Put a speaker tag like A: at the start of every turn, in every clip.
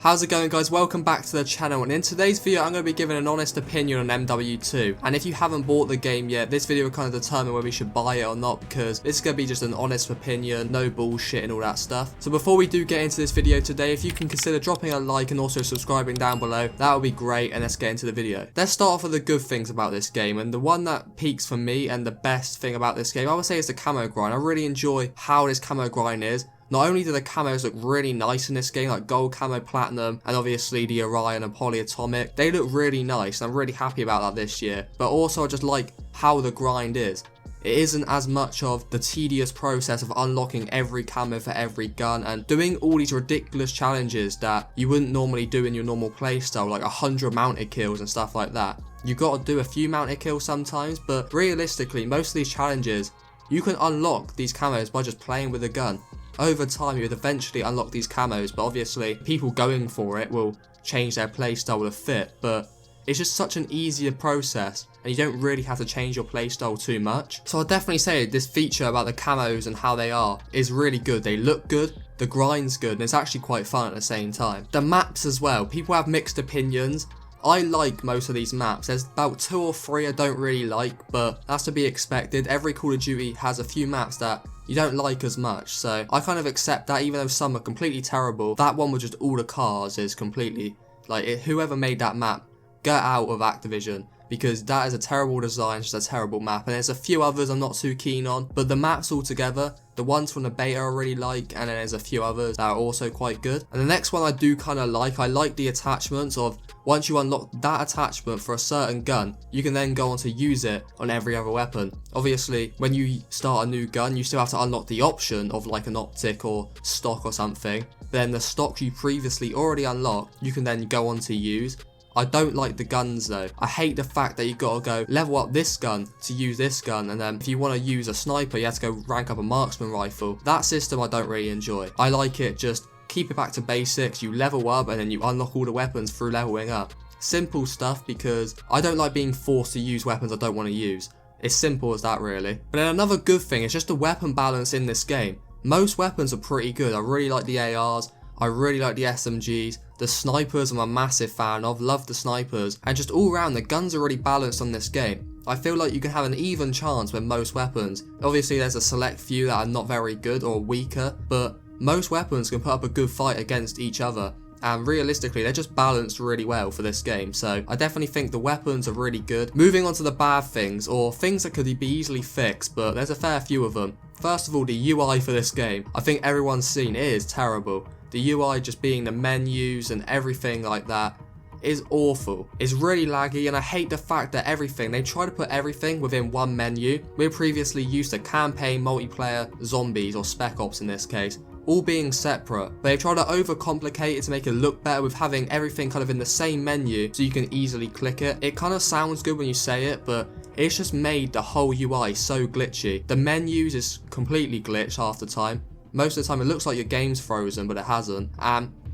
A: How's it going, guys? Welcome back to the channel, and in today's video I'm going to be giving an honest opinion on MW2. And if you haven't bought the game yet, this video will kind of determine whether we should buy it or not, because this is going to be just an honest opinion, no bullshit and all that stuff. So before we do get into this video today, if you can consider dropping a like and also subscribing down below, that would be great, and let's get into the video. Let's start off with the good things about this game, and the one that peaks for me and the best thing about this game, I would say, is the camo grind. I really enjoy how this camo grind is. Not only do the camos look really nice in this game, like gold camo, platinum, and obviously the Orion and polyatomic, they look really nice, and I'm really happy about that this year. But also I just like how the grind is. It isn't as much of the tedious process of unlocking every camo for every gun and doing all these ridiculous challenges that you wouldn't normally do in your normal playstyle, like 100 mounted kills and stuff like that. You gotta do a few mounted kills sometimes, but realistically, most of these challenges, you can unlock these camos by just playing with a gun. Over time you would eventually unlock these camos, but obviously people going for it will change their playstyle to fit, but it's just such an easier process and you don't really have to change your playstyle too much. So I'll definitely say this feature about the camos and how they are is really good. They look good, the grind's good, and it's actually quite fun at the same time. The maps as well, people have mixed opinions. I like most of these maps. There's about 2 or 3 I don't really like, but that's to be expected. Every Call of Duty has a few maps that you don't like as much, so I kind of accept that, even though some are completely terrible. That one with just all the cars is completely, like, whoever made that map, get out of Activision, because that is a terrible design, just a terrible map. And there's a few others I'm not too keen on, but the maps altogether, the ones from the beta I really like, and then there's a few others that are also quite good. And the next one I do kind of like, I like the attachments of, once you unlock that attachment for a certain gun, you can then go on to use it on every other weapon. Obviously, when you start a new gun, you still have to unlock the option of like an optic or stock or something. Then the stock you previously already unlocked, you can then go on to use. I don't like the guns though. I hate the fact that you gotta go level up this gun to use this gun, and then if you want to use a sniper you have to go rank up a marksman rifle. That system I don't really enjoy. I like it, just keep it back to basics, you level up and then you unlock all the weapons through leveling up. Simple stuff, because I don't like being forced to use weapons I don't want to use. It's simple as that, really. But then another good thing is just the weapon balance in this game. Most weapons are pretty good. I really like the ARs, I really like the SMGs, the snipers I'm a massive fan of, love the snipers, and just all around the guns are really balanced on this game. I feel like you can have an even chance with most weapons. Obviously there's a select few that are not very good or weaker, but most weapons can put up a good fight against each other. And realistically, they're just balanced really well for this game, so I definitely think the weapons are really good. Moving on to the bad things, or things that could be easily fixed, but there's a fair few of them. First of all, the UI for this game, I think everyone's seen, it is terrible. The UI just being the menus and everything like that is awful. It's really laggy, and I hate the fact that they try to put everything within one menu. We're previously used to campaign, multiplayer, zombies, or spec ops in this case, all being separate, but they try to overcomplicate it to make it look better with having everything kind of in the same menu so you can easily click it. It kind of sounds good when you say it, but it's just made the whole UI so glitchy. The menus is completely glitched half the time. Most of the time it looks like your game's frozen, but it hasn't.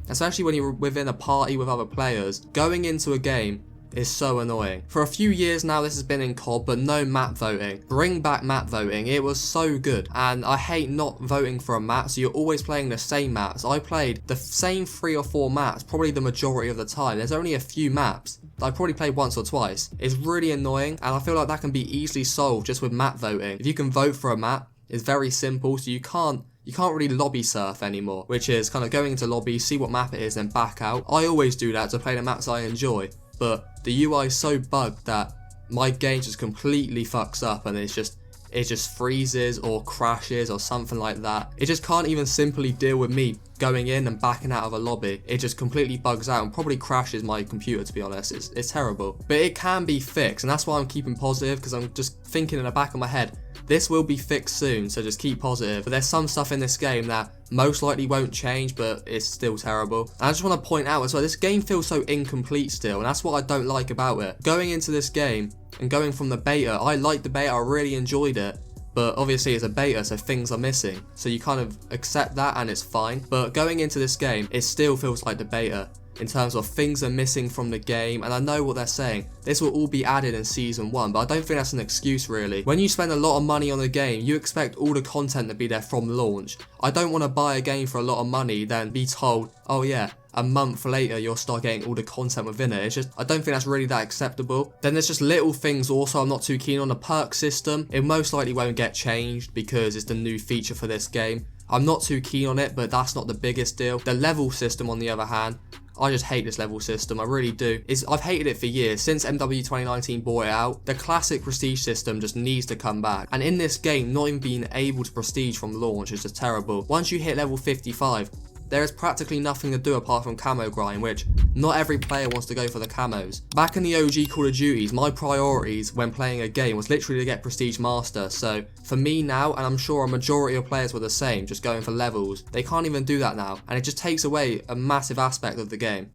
A: Especially when you're within a party with other players, going into a game is so annoying. For a few years now this has been in COD, but no map voting. Bring back map voting, it was so good. And I hate not voting for a map, so you're always playing the same maps. I played the same 3 or 4 maps probably the majority of the time. There's only a few maps that I probably played once or twice. It's really annoying, and I feel like that can be easily solved just with map voting. If you can vote for a map, it's very simple, so you can't really lobby surf anymore, which is kind of going into lobby, see what map it is, then back out. I always do that to play the maps I enjoy, but the UI is so bugged that my game just completely fucks up, and it just freezes or crashes or something like that. It just can't even simply deal with me going in and backing out of a lobby. It just completely bugs out and probably crashes my computer, to be honest. It's terrible, but it can be fixed, and that's why I'm keeping positive, because I'm just thinking in the back of my head, this will be fixed soon, so just keep positive. But there's some stuff in this game that most likely won't change, but it's still terrible. And I just want to point out as well, this game feels so incomplete still, and that's what I don't like about it. Going into this game and going from the beta, I liked the beta, I really enjoyed it, but obviously it's a beta, so things are missing, so you kind of accept that and it's fine. But going into this game, it still feels like the beta. in terms of things are missing from the game, and I know what they're saying. This will all be added in Season 1, but I don't think that's an excuse really. When you spend a lot of money on a game, you expect all the content to be there from launch. I don't want to buy a game for a lot of money, then be told, oh yeah, a month later you'll start getting all the content within it. It's just, I don't think that's really that acceptable. Then there's just little things also I'm not too keen on. The perk system, it most likely won't get changed because it's the new feature for this game. I'm not too keen on it, but that's not the biggest deal. The level system on the other hand, I just hate this level system, I really do. I've hated it for years, since MW 2019 brought it out. The classic prestige system just needs to come back. And in this game, not even being able to prestige from launch is just terrible. Once you hit level 55, there is practically nothing to do apart from camo grind, which not every player wants to go for the camos. Back in the OG Call of Duties, my priorities when playing a game was literally to get Prestige Master, so for me now, and I'm sure a majority of players were the same, just going for levels, they can't even do that now, and it just takes away a massive aspect of the game.